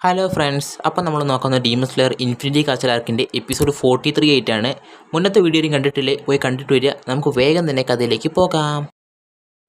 Hello friends, അപ്പോൾ നമ്മൾ നോക്കുന്ന ഡീമൺ സ്ലെയർ ഇൻഫിനിറ്റി കാസ്റ്റൽ ആർക്കിൻ്റെ എപ്പിസോഡ് 43 ആയിട്ടാണ്. മുന്നത്തെ വീഡിയോയും കണ്ടിട്ടില്ലേ? പോയി കണ്ടിട്ട് വരിക. നമുക്ക് വേഗം തന്നെ കഥയിലേക്ക് പോകാം.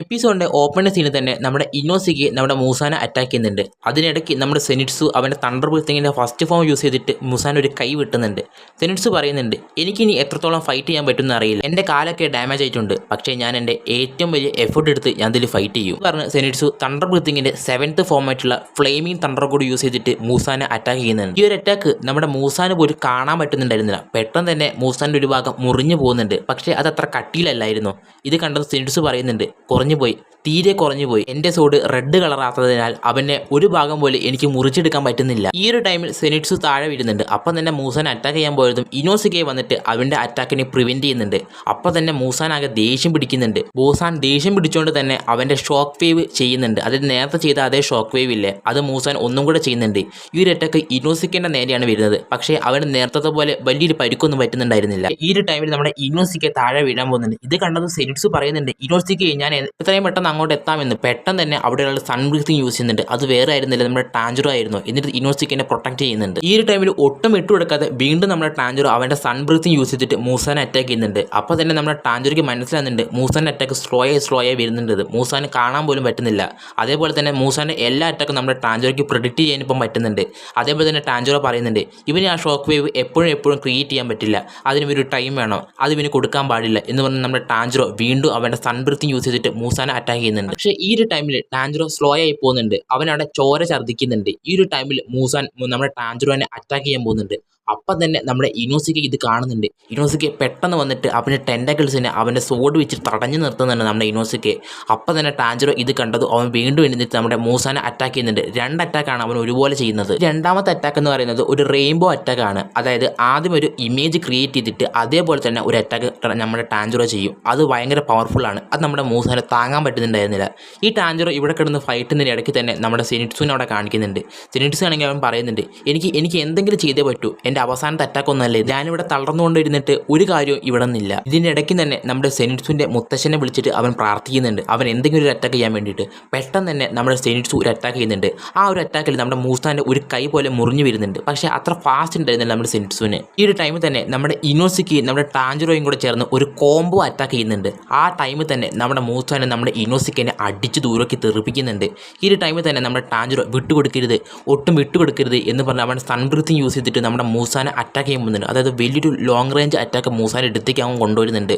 എപ്പിസോഡിൻ്റെ ഓപ്പണിംഗ് സീനിൽ തന്നെ നമ്മുടെ ഇനോസിക്ക് നമ്മുടെ മൂസാനെ അറ്റാക്ക് ചെയ്യുന്നുണ്ട്. അതിനിടയ്ക്ക് നമ്മുടെ സെനിറ്റ്സു അവൻ്റെ തണ്ടർ ബ്രീത്തിങ്ങിൻ്റെ ഫസ്റ്റ് ഫോം യൂസ് ചെയ്തിട്ട് മൂസാൻ ഒരു കൈ വെട്ടുന്നുണ്ട്. സെനിറ്റ്സു പറയുന്നുണ്ട്, എനിക്കിനി എത്രത്തോളം ഫൈറ്റ് ചെയ്യാൻ പറ്റുമെന്ന് അറിയില്ല, എൻ്റെ കാലൊക്കെ ഡാമേജ് ആയിട്ടുണ്ട്, പക്ഷേ ഞാൻ എൻ്റെ ഏറ്റവും വലിയ എഫേർട്ട് എടുത്ത് ഞാൻ ഇതിൽ ഫൈറ്റ് ചെയ്യും പറഞ്ഞ് സെനിറ്റ്സു തണ്ടർ ബ്രീത്തിങ്ങിൻ്റെ 7th ഫോമായിട്ടുള്ള ഫ്ലെയിമിംഗ് തണ്ടർ കൂടി യൂസ് ചെയ്തിട്ട് മൂസാനെ അറ്റാക്ക് ചെയ്യുന്നുണ്ട്. ഈ ഒരു അറ്റാക്ക് നമ്മുടെ മൂസാന് പോലും കാണാൻ പറ്റുന്നുണ്ടായിരുന്നില്ല. പെട്ടെന്ന് തന്നെ മൂസാൻ്റെ ഒരു ഭാഗം മുറിഞ്ഞു പോകുന്നുണ്ട്. പക്ഷേ അത് അത്ര കട്ടിയിലല്ലായിരുന്നു. ഇത് കണ്ടത് സെനിറ്റ്സു പറയുന്നുണ്ട്, കുറഞ്ഞുപോയി, തീരെ കുറഞ്ഞുപോയി, എൻ്റെ സോഡ് റെഡ് കളറാത്തതിനാൽ അവനെ ഒരു ഭാഗം പോലെ എനിക്ക് മുറിച്ചെടുക്കാൻ പറ്റുന്നില്ല. ഈ ഒരു ടൈമിൽ സെനിറ്റ്സു താഴെ വീഴുന്നുണ്ട്. അപ്പം തന്നെ മൂസാൻ അറ്റാക്ക് ചെയ്യാൻ പോയതും ഇനോസുക്കെ വന്നിട്ട് അവൻ്റെ അറ്റാക്കിനെ പ്രിവെൻറ്റ് ചെയ്യുന്നുണ്ട്. അപ്പം തന്നെ മൂസാൻ ആകെ ദേഷ്യം പിടിക്കുന്നുണ്ട്. മൂസാൻ ദേഷ്യം പിടിച്ചുകൊണ്ട് തന്നെ അവൻ്റെ ഷോക്ക് വേവ് ചെയ്യുന്നുണ്ട്. അതിൽ നേരത്തെ ചെയ്ത അതേ ഷോക്ക് വേവ് ഇല്ലേ, അത് മൂസാൻ ഒന്നും കൂടെ ചെയ്യുന്നുണ്ട്. ഈ ഒരു അറ്റാക്ക് ഇനോസുക്കേൻ്റെ നേരെയാണ് വരുന്നത്. പക്ഷേ അവന് നേരത്തെ പോലെ വലിയൊരു പരിക്കൊന്നും പറ്റുന്നുണ്ടായിരുന്നില്ല. ഈ ഒരു ടൈമിൽ നമ്മുടെ ഇനോസുക്കെ താഴെ വീഴാൻ പോകുന്നുണ്ട്. ഇത് കണ്ടത് സെനിറ്റ്സു പറയുന്നുണ്ട്, ഇനോസുക്കെ ഞാൻ എത്രയും പെട്ടെന്ന് അങ്ങോട്ട് എത്താമെന്ന്. പെട്ടെന്ന് തന്നെ അവിടെയുള്ള സൺ ബ്രീത്തിങ് യൂസ് ചെയ്യുന്നുണ്ട്. അത് വേറെ ആയിരുന്നില്ല, നമ്മുടെ ടാഞ്ചറോ ആയിരുന്നു. എന്നിട്ട് ഇനോസിക്കിനെ പ്രൊട്ടക്ട് ചെയ്യുന്നുണ്ട്. ഈ ഒരു ടൈമിൽ ഒട്ടും വിട്ടുകൊടുക്കാതെ വീണ്ടും നമ്മുടെ ടാഞ്ചറോ അവൻ്റെ സൺ ബ്രീത്തിങ് യൂസ് ചെയ്തിട്ട് മൂസാനെ അറ്റാക്ക് ചെയ്യുന്നുണ്ട്. അപ്പോൾ തന്നെ നമ്മുടെ ടാഞ്ചറോയ്ക്ക് മനസ്സിലാകുന്നുണ്ട് മൂസാൻ്റെ അറ്റാക്ക് സ്ലോ ആയി വരുന്നുണ്ട്. മൂസാനെ കാണാൻ പോലും പറ്റുന്നില്ല. അതേപോലെ തന്നെ മൂസാൻ്റെ എല്ലാ അറ്റാക്കും നമ്മുടെ ടാഞ്ചറോയ്ക്ക് പ്രെഡിക്റ്റ് ചെയ്യാൻ ഇപ്പം പറ്റുന്നുണ്ട്. അതേപോലെ തന്നെ ടാഞ്ചറോ പറയുന്നുണ്ട്, ഇവന് ആ ഷോക്ക് വേവ് എപ്പോഴും ക്രിയേറ്റ് ചെയ്യാൻ പറ്റില്ല, അതിനൊരു ടൈം വേണം, അത് ഇവന് കൊടുക്കാൻ പാടില്ല എന്ന് പറഞ്ഞ് നമ്മുടെ ടാഞ്ചറോ വീണ്ടും അവൻ്റെ സൺ ബ്രീത്തിങ് യൂസ് ചെയ്തിട്ട് മൂസാനെ അറ്റാക്ക് ചെയ്യുന്നുണ്ട്. പക്ഷേ ഈ ഒരു ടൈമിൽ ടാഞ്ചറോ സ്ലോ ആയി പോകുന്നുണ്ട്. അവനവിടെ ചോര ഛർദ്ദിക്കുന്നുണ്ട്. ഈ ഒരു ടൈമിൽ മൂസാൻ നമ്മുടെ ടാഞ്ചറോനെ അറ്റാക്ക് ചെയ്യാൻ പോകുന്നുണ്ട്. അപ്പം തന്നെ നമ്മുടെ ഇനോസിക്ക് ഇത് കാണുന്നുണ്ട്. ഇനോസിക്ക് പെട്ടെന്ന് വന്നിട്ട് അവൻ്റെ ടെൻഡക്കിൾസിനെ അവൻ്റെ സോഡ് വെച്ചിട്ട് തടഞ്ഞു നിർത്തുന്നുണ്ട് നമ്മുടെ ഇനോസിക്ക്. അപ്പം തന്നെ ടാഞ്ചറോ ഇത് കണ്ടത് അവൻ വീണ്ടും എഴുന്നിട്ട് നമ്മുടെ മൂസാനെ അറ്റാക്ക് ചെയ്യുന്നുണ്ട്. 2 അറ്റാക്കാണ് അവൻ ഒരുപോലെ ചെയ്യുന്നത്. രണ്ടാമത്തെ അറ്റാക്ക് എന്ന് പറയുന്നത് ഒരു റെയിൻബോ അറ്റാക്കാണ്. അതായത് ആദ്യം ഒരു ഇമേജ് ക്രിയേറ്റ് ചെയ്തിട്ട് അതേപോലെ തന്നെ ഒരു അറ്റാക്ക് നമ്മുടെ ടാഞ്ചറോ ചെയ്യും. അത് ഭയങ്കര പവർഫുള്ളാണ്. അത് നമ്മുടെ മൂസാനെ താങ്ങാൻ പറ്റുന്നുണ്ടായിരുന്നില്ല. ഈ ടാഞ്ചറോ ഇവിടെ കിടന്ന് ഫൈറ്റുന്നതിന് ഇടയ്ക്ക് തന്നെ നമ്മുടെ സെനിറ്റ്സുവിനെ അവിടെ കാണിക്കുന്നുണ്ട്. സെനിറ്റ്സു ആണെങ്കിൽ അവൻ പറയുന്നുണ്ട്, എനിക്ക് എന്തെങ്കിലും ചെയ്തേ പറ്റൂ, എൻ്റെ അവസാനത്തെ അറ്റാക്കൊന്നല്ലേ, ഞാനിവിടെ തളർന്നുകൊണ്ടിരുന്നിട്ട് ഒരു കാര്യവും ഇവിടെ നിന്നില്ല. ഇതിൻ്റെ ഇടയ്ക്ക് തന്നെ നമ്മുടെ സെനിറ്റ്സുവിൻ്റെ മുത്തശ്ശനെ വിളിച്ചിട്ട് അവൻ പ്രാർത്ഥിക്കുന്നുണ്ട്, അവൻ എന്തെങ്കിലും ഒരു അറ്റാക്ക് ചെയ്യാൻ വേണ്ടിയിട്ട്. പെട്ടെന്ന് തന്നെ നമ്മുടെ സെനിറ്റ്സു ഒരു അറ്റാക്ക് ചെയ്യുന്നുണ്ട്. ആ ഒരു അറ്റാക്കിൽ നമ്മുടെ മൂസാൻ്റെ ഒരു കൈ പോലെ മുറിഞ്ഞു വരുന്നുണ്ട്. പക്ഷേ അത്ര ഫാസ്റ്റ് ഉണ്ടായിരുന്നില്ല നമ്മുടെ സെനിറ്റ്സുവിന്. ഈ ഒരു ടൈമിൽ തന്നെ നമ്മുടെ ഇനോസിക്ക് നമ്മുടെ ടാഞ്ചറോയും കൂടെ ചേർന്ന് ഒരു കോംബോ അറ്റാക്ക് ചെയ്യുന്നുണ്ട്. ആ ടൈമിൽ തന്നെ നമ്മുടെ മൂസാനെ നമ്മുടെ ഇനോസിക്കിനെ അടിച്ച് ദൂരേക്ക് തെറിപ്പിക്കുന്നുണ്ട്. ഈ ഒരു ടൈമിൽ തന്നെ നമ്മുടെ ടാഞ്ചറോ വിട്ടുകൊടുക്കരുത്, ഒട്ടും വിട്ടുകൊടുക്കരുത് എന്ന് പറഞ്ഞ് അവൻ സൺ ബ്രീത്തിങ് യൂസ് ചെയ്തിട്ട് നമ്മുടെ മൂസാനെ അറ്റാക്ക് ചെയ്യാൻ പോകുന്നുണ്ട്. അതായത് വലിയൊരു ലോങ് റേഞ്ച് അറ്റാക്ക് മൂസാനെ എടുത്തേക്ക് അവൻ കൊണ്ടുവരുന്നുണ്ട്.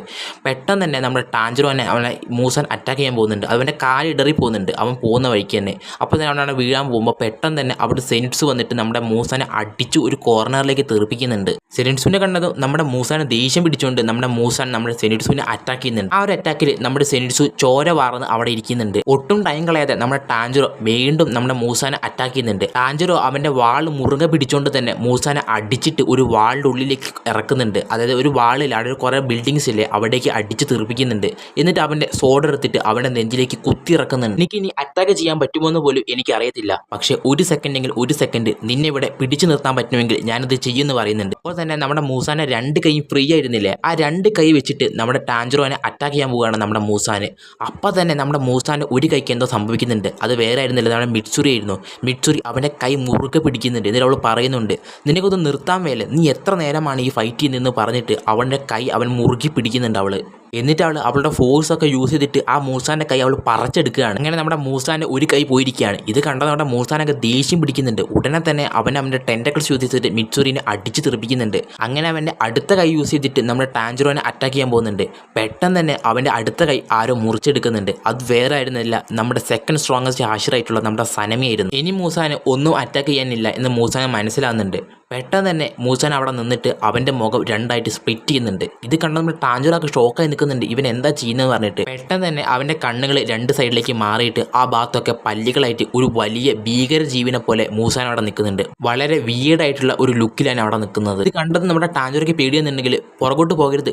പെട്ടെന്ന് തന്നെ നമ്മുടെ ടാഞ്ചറോനെ അവനെ മൂസാൻ അറ്റാക്ക് ചെയ്യാൻ പോകുന്നുണ്ട്. അവൻ്റെ കാലിടറി പോകുന്നുണ്ട് അവൻ പോകുന്ന വഴിക്ക് തന്നെ. അപ്പോൾ തന്നെ അവനവിടെ വീഴാൻ പോകുമ്പോൾ പെട്ടെന്ന് തന്നെ അവിടെ സെനിറ്റ്സ് വന്നിട്ട് നമ്മുടെ മൂസാനെ അടിച്ച് ഒരു കോർണറിലേക്ക് തെറിപ്പിക്കുന്നുണ്ട്. സെനിറ്റ്സുവിനെ കണ്ടത് നമ്മുടെ മൂസാനെ ദേഷ്യം പിടിച്ചുകൊണ്ട് നമ്മുടെ മൂസാൻ നമ്മുടെ സെനിറ്റ്സുവിനെ അറ്റാക്ക് ചെയ്യുന്നുണ്ട്. ആ ഒരു അറ്റാക്കിൽ നമ്മുടെ സെനിറ്റ്സു ചോര വാർന്ന് അവിടെ ഇരിക്കുന്നുണ്ട്. ഒട്ടും ടൈം കളയാതെ നമ്മുടെ ടാഞ്ചറോ വീണ്ടും നമ്മുടെ മൂസാനെ അറ്റാക്ക് ചെയ്യുന്നുണ്ട്. ടാഞ്ചറോ അവൻ്റെ വാൾ മുറുകെ പിടിച്ചുകൊണ്ട് തന്നെ മൂസാനെ അടിച്ചിട്ട് ഒരു വാളിൻ്റെ ഉള്ളിലേക്ക് ഇറക്കുന്നുണ്ട്. അതായത് ഒരു വാളിൽ അവിടെ കുറേ ബിൽഡിങ്സ് ഇല്ലേ, അവിടേക്ക് അടിച്ച് തെറിപ്പിക്കുന്നുണ്ട്. എന്നിട്ട് അവൻ്റെ സോഡ് എടുത്തിട്ട് അവൻ്റെ നെഞ്ചിലേക്ക് കുത്തി ഇറക്കുന്നുണ്ട്. എനിക്ക് ഇനി അറ്റാക്ക് ചെയ്യാൻ പറ്റുമോയെന്ന് പോലും എനിക്കറിയത്തില്ല, പക്ഷേ ഒരു സെക്കൻഡ് നിന്നെ ഇവിടെ പിടിച്ചു നിർത്താൻ പറ്റുമെങ്കിൽ ഞാനത് ചെയ്യുമെന്ന് പറയുന്നുണ്ട്. അപ്പോൾ തന്നെ നമ്മുടെ മൂസാനെ 2 കൈയും ഫ്രീ ആയിരുന്നില്ലേ, ആ 2 കൈ വെച്ചിട്ട് നമ്മുടെ ടാഞ്ചറോനെ അറ്റാക്ക് ചെയ്യാൻ പോവുകയാണ് നമ്മുടെ മൂസാന്. അപ്പം തന്നെ നമ്മുടെ മൂസാൻ്റെ ഒരു കൈക്ക് എന്തോ സംഭവിക്കുന്നുണ്ട്. അത് വേറെ ആയിരുന്നില്ല, നമ്മുടെ മിറ്റ്സുറി ആയിരുന്നു. മിറ്റ്സുറി അവൻ്റെ കൈ മുറുകെ പിടിക്കുന്നുണ്ട്. എന്നിട്ട് അവൾ പറയുന്നുണ്ട്, നിനക്കൊന്ന് നിർത്താൻ മേലെ, നീ എത്ര നേരമാണ് ഈ ഫൈറ്റ് ചെയ്യുന്നതെന്ന് പറഞ്ഞിട്ട് അവൻ്റെ കൈ അവൻ മുറുകി പിടിക്കുന്നുണ്ട് അവൾ. എന്നിട്ട് അവളുടെ ഫോഴ്സൊക്കെ യൂസ് ചെയ്തിട്ട് ആ മൂസാൻ്റെ കൈ അവൾ പറിച്ചെടുക്കുകയാണ്. അങ്ങനെ നമ്മുടെ മൂസാൻ്റെ ഒരു കൈ പോയിരിക്കുകയാണ്. ഇത് കണ്ടത് നമ്മുടെ മൂസാനൊക്കെ ദേഷ്യം പിടിക്കുന്നുണ്ട്. ഉടനെ തന്നെ അവൻ്റെ ടെൻഡക്കിൾസ് യൂസ് ചെയ്തിട്ട് മിറ്റ്സുറിനെ അടിച്ച് തെറിപ്പിക്കുന്നുണ്ട്. അങ്ങനെ അവൻ്റെ അടുത്ത കൈ യൂസ് ചെയ്തിട്ട് നമ്മുടെ ടാഞ്ചറോനെ അറ്റാക്ക് ചെയ്യാൻ പോകുന്നുണ്ട്. പെട്ടെന്ന് തന്നെ അവൻ്റെ അടുത്ത കൈ ആരോ മുറിച്ചെടുക്കുന്നുണ്ട്. അത് വേറെ ആയിരുന്നില്ല, നമ്മുടെ സെക്കൻഡ് സ്ട്രോങ്ങസ്റ്റ് ആശിറായിട്ടുള്ള നമ്മുടെ സനമയായിരുന്നു. ഇനി മൂസാന് ഒന്നും അറ്റാക്ക് ചെയ്യാനില്ല എന്ന് മൂസാന് മനസ്സിലാകുന്നുണ്ട്. പെട്ടെന്ന് തന്നെ മൂസാൻ അവിടെ നിന്നിട്ട് അവൻ്റെ മുഖം 2ആയിട്ട് സ്പ്ലിറ്റ് ചെയ്യുന്നുണ്ട്. ഇത് കണ്ട നമ്മുടെ ടാഞ്ചറൊക്കെ ഷോക്കായി നിൽക്കുന്നുണ്ട്, ഇവൻ എന്താ ചെയ്യുന്നതെന്ന് പറഞ്ഞിട്ട്. പെട്ടെന്ന് തന്നെ അവൻ്റെ കണ്ണുകൾ 2 സൈഡിലേക്ക് മാറിയിട്ട് ആ ഭാഗത്തൊക്കെ പല്ലുകളായിട്ട് ഒരു വലിയ ഭീകര ജീവിനെ പോലെ മൂസാൻ അവിടെ നിൽക്കുന്നുണ്ട്. വളരെ വിയേർഡായിട്ടുള്ള ഒരു ലുക്കിലാണ് അവിടെ നിൽക്കുന്നത്. ഇത് കണ്ടത് നമ്മുടെ ടാഞ്ചറയ്ക്ക് പേടിയെന്നുണ്ടെങ്കിൽ പുറകോട്ട് പോകരുത്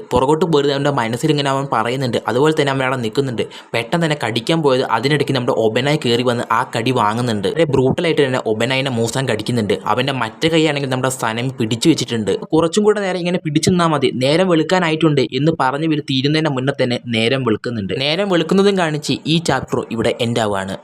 അവൻ്റെ മനസ്സിൽ ഇങ്ങനെ അവൻ പറയുന്നുണ്ട്. അതുപോലെ തന്നെ അവൻ അവിടെ നിൽക്കുന്നുണ്ട്. പെട്ടെന്ന് തന്നെ കടിക്കാൻ പോയത് അതിനിടയ്ക്ക് നമ്മുടെ ഒബനായി കയറി വന്ന് ആ കടി വാങ്ങുന്നുണ്ട്. വളരെ ബ്രൂട്ടലായിട്ട് തന്നെ ഒബനായിനെ മൂസാൻ കടിക്കുന്നുണ്ട്. അവൻ്റെ മറ്റേ കൈയാണെങ്കിൽ നമ്മുടെ സ്ഥാനം പിടിച്ചു വെച്ചിട്ടുണ്ട്. കുറച്ചും കൂടെ നേരം ഇങ്ങനെ പിടിച്ചു നിന്നാൽ മതി, നേരം വെളുക്കാനായിട്ടുണ്ട് എന്ന് പറഞ്ഞ് തീരുന്നതിന് മുന്നേ തന്നെ നേരം വെളുക്കുന്നുണ്ട്. നേരം വെളുക്കുന്നതും കാണിച്ച് ഈ ചാപ്റ്റർ ഇവിടെ എൻഡ് ആവുകയാണ്.